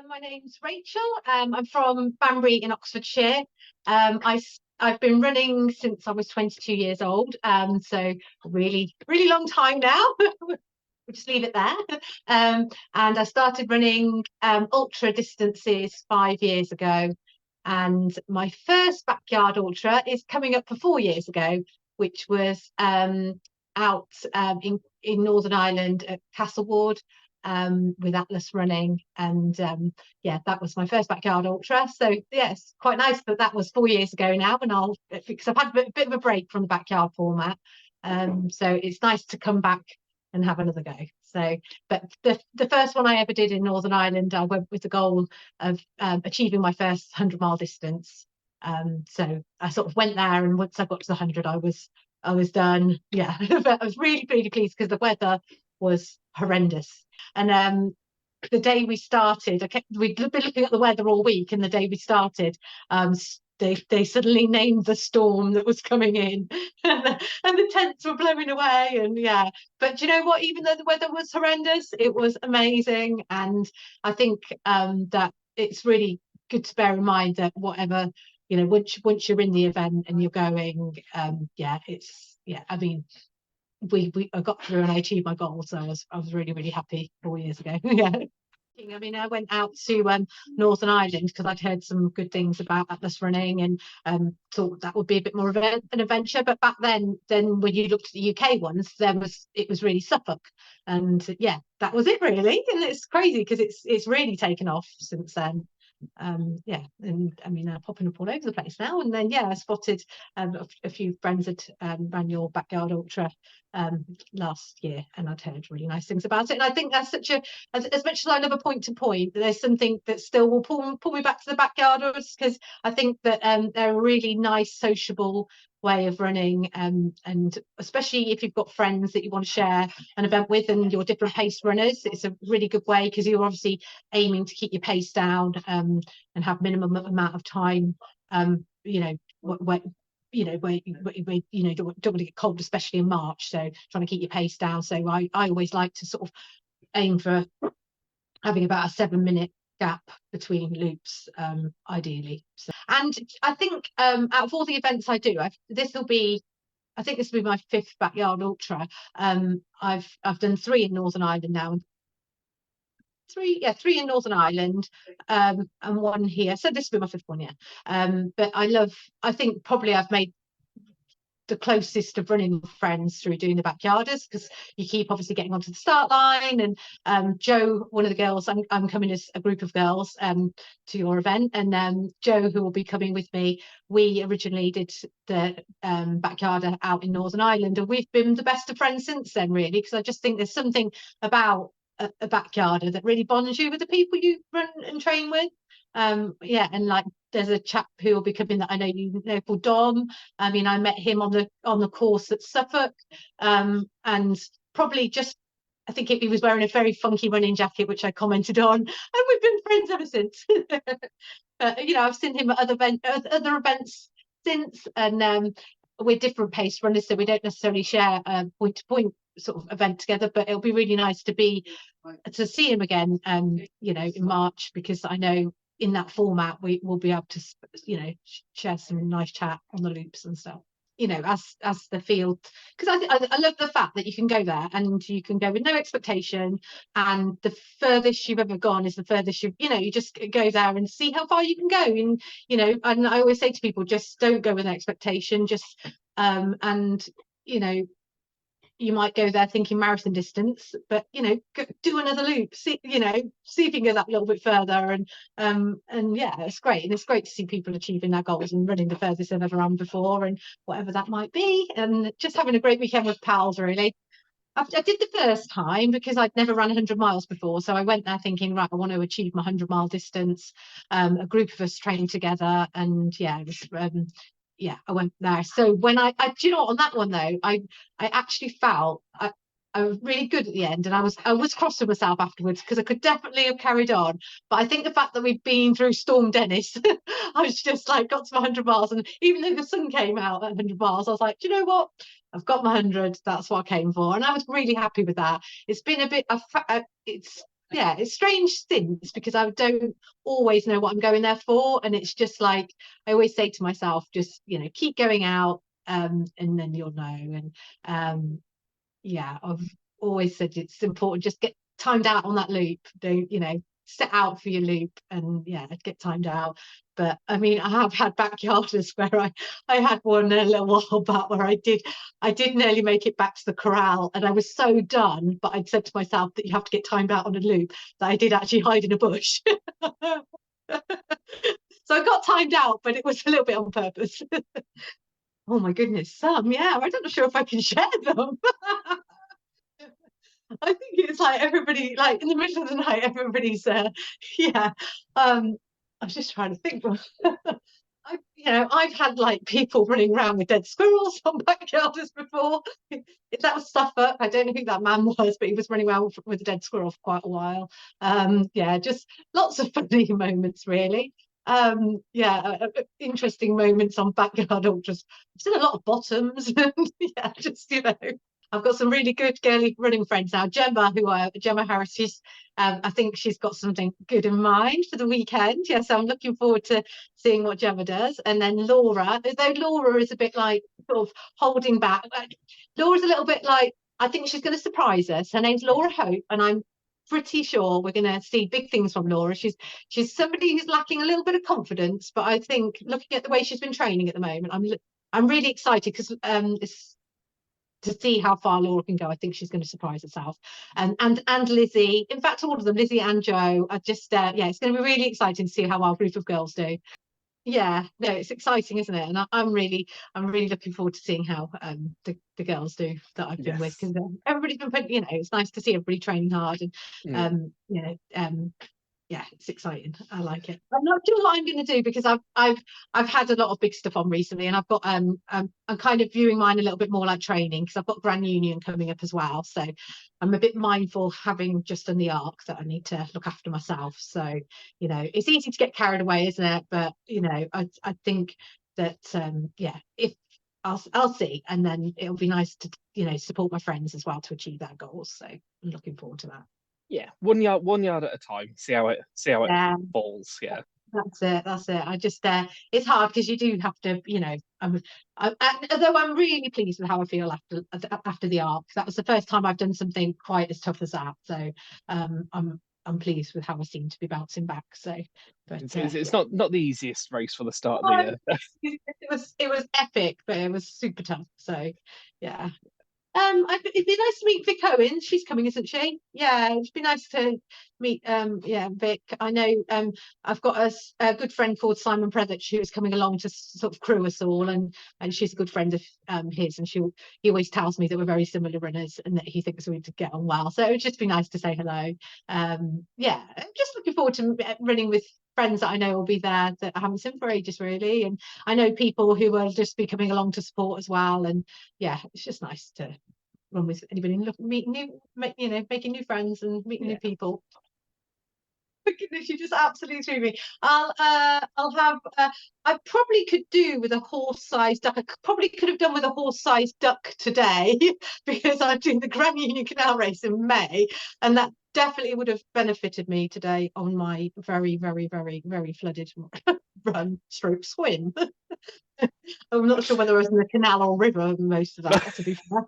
My name's Rachel. I'm from Banbury in Oxfordshire. I've been running since I was 22 years old, so a really, really long time now. We'll just leave it there. And I started running ultra distances 5 years ago. And my first backyard ultra is coming up for 4 years ago, which was out in Northern Ireland at Castlewood with Atlas running. And yeah, that was my first backyard ultra. So yes, quite nice that that was 4 years ago now. And because I've had a bit of a break from the backyard format. So it's nice to come back and have another go. So, but the first one I ever did in Northern Ireland, I went with the goal of achieving my first 100-mile distance. So I sort of went there, and once I got to the 100, I was done. Yeah, but I was really, really pleased because the weather was horrendous. And the day we started, we'd been looking at the weather all week, and the day we started, they suddenly named the storm that was coming in, and the tents were blowing away. And yeah, but you know what, even though the weather was horrendous, it was amazing. And I think that it's really good to bear in mind that whatever, you know, once you're in the event and you're going, I mean, I got through and I achieved my goal, so I was really, really happy 4 years ago. Yeah. I mean, I went out to Northern Ireland because I'd heard some good things about Atlas running, and thought that would be a bit more of an adventure. But back then when you looked at the UK ones, it was really Suffolk, and yeah, that was it really. And it's crazy because it's really taken off since then. Yeah, and I mean, they're popping up all over the place now. And then yeah, I spotted a few friends that ran your backyard ultra last year, and I'd heard really nice things about it. And I think that's as much as I love a point to point, there's something that still will pull me back to the backyarders, because I think that they're a really nice sociable way of running, and especially if you've got friends that you want to share an event with and you're different pace runners, it's a really good way, because you're obviously aiming to keep your pace down, and have minimum amount of time, you know, where you know, don't want to get cold, especially in March, so trying to keep your pace down. So I always like to sort of aim for having about a 7-minute gap between loops, ideally. So, and I think out of all the events I do, this will be my 5th backyard ultra. I've done 3 in Northern Ireland now, and 3 in Northern Ireland, and 1 here. So this will be my 5th one, yeah. But I think probably I've made the closest of running with friends through doing the backyarders, because you keep obviously getting onto the start line. And Joe, one of the girls, I'm coming as a group of girls to your event, and Joe, who will be coming with me, we originally did the backyarder out in Northern Ireland, and we've been the best of friends since then, really, because I just think there's something about a backyarder that really bonds you with the people you run and train with. Yeah, and like there's a chap who will be coming that I know you know, called Dom. I mean, I met him on the course at Suffolk, and probably just, I think he was wearing a very funky running jacket, which I commented on, and we've been friends ever since. But you know, I've seen him at other events since, and we're different pace runners, so we don't necessarily share a point to point sort of event together. But it'll be really nice to see him again, you know, in March, because I know in that format we will be able to, you know, share some nice chat on the loops and stuff, you know, as the field, because I love the fact that you can go there and you can go with no expectation, and the furthest you've ever gone is the furthest you know, you just go there and see how far you can go. And you know, and I always say to people, just don't go with an expectation, just and you know, you might go there thinking marathon distance, but you know, do another loop, see, you know, see if you can go that little bit further. And yeah, it's great. And it's great to see people achieving their goals and running the furthest they've ever run before, and whatever that might be, and just having a great weekend with pals, really. I did the first time because I'd never run 100 miles before, so I went there thinking, right, I want to achieve my 100-mile distance. A group of us trained together, and yeah, it was yeah, I went there. So when I do you know what, on that one though, I actually felt I was really good at the end, and I was cross with myself afterwards, because I could definitely have carried on. But I think the fact that we've been through Storm Dennis, I was just like, got to my 100 miles, and even though the sun came out at 100 miles, I was like, do you know what? I've got my 100. That's what I came for, and I was really happy with that. It's been a bit. It's yeah, it's strange stints because I don't always know what I'm going there for, and it's just like I always say to myself, just keep going out, and then you'll know. And yeah, I've always said it's important, just get timed out on that loop. Don't set out for your loop, and yeah, get timed out. But I mean, I have had backyarders where I had one a little while back where I did nearly make it back to the corral, and I was so done, but I'd said to myself that you have to get timed out on a loop, that I did actually hide in a bush. So I got timed out, but it was a little bit on purpose. Oh my goodness, some, yeah, I'm not sure if I can share them. I think it's like everybody, like in the middle of the night, everybody's yeah. I was just trying to think. I've had like people running around with dead squirrels on backyarders before. That was Suffolk. I don't know who that man was, but he was running around with a dead squirrel for quite a while. Yeah, just lots of funny moments, really. Yeah, interesting moments on backyard ultras. I've seen a lot of bottoms, and yeah, just I've got some really good girly running friends now. Gemma Harris, I think she's got something good in mind for the weekend. Yeah, so I'm looking forward to seeing what Gemma does. And then Laura, although Laura is a bit like sort of holding back. Laura's a little bit like, I think she's going to surprise us. Her name's Laura Hope, and I'm pretty sure we're going to see big things from Laura. She's somebody who's lacking a little bit of confidence, but I think looking at the way she's been training at the moment, I'm really excited because it's to see how far Laura can go. I think she's going to surprise herself. And Lizzie, in fact, all of them, Lizzie and Joe, are just yeah, it's going to be really exciting to see how our group of girls do. Yeah, no, it's exciting, isn't it? And I'm really looking forward to seeing how the girls do that I've been with, because everybody's been putting, it's nice to see everybody training hard, and yeah, it's exciting. I like it. I'm not sure what I'm going to do because I've had a lot of big stuff on recently, and I've got I'm kind of viewing mine a little bit more like training, because I've got Grand Union coming up as well. So I'm a bit mindful, having just done the arc, that I need to look after myself. So it's easy to get carried away, isn't it? But I think that yeah, if I'll see, and then it'll be nice to support my friends as well to achieve their goals. So I'm looking forward to that. Yeah, 1 yard at a time. See how it Yeah. falls. Yeah. That's it. I just it's hard because you do have to, although I'm really pleased with how I feel after the arc. That was the first time I've done something quite as tough as that. So I'm pleased with how I seem to be bouncing back. So, but It's not the easiest race for the start of the no, year. it was epic, but it was super tough. So yeah. It'd be nice to meet Vic Owen. She's coming, isn't she? Yeah, it'd be nice to meet. Yeah, Vic. I know. I've got a good friend called Simon Previch who is coming along to sort of crew us all, and she's a good friend of his, and he always tells me that we're very similar runners, and that he thinks we'd get on well. So it would just be nice to say hello. Yeah, I'm just looking forward to running with friends that I know will be there that I haven't seen for ages, really, and I know people who will just be coming along to support as well, and yeah, it's just nice to run with anybody and meet making new friends and meeting new people. Goodness, you just absolutely threw me. I'll have. I probably could do with a horse-sized duck. I probably could have done with a horse-sized duck today because I'm doing the Grand Union Canal race in May, and that definitely would have benefited me today on my very, very, very, very flooded run stroke swim. I'm not sure whether I was in the canal or river most of that, to be fair.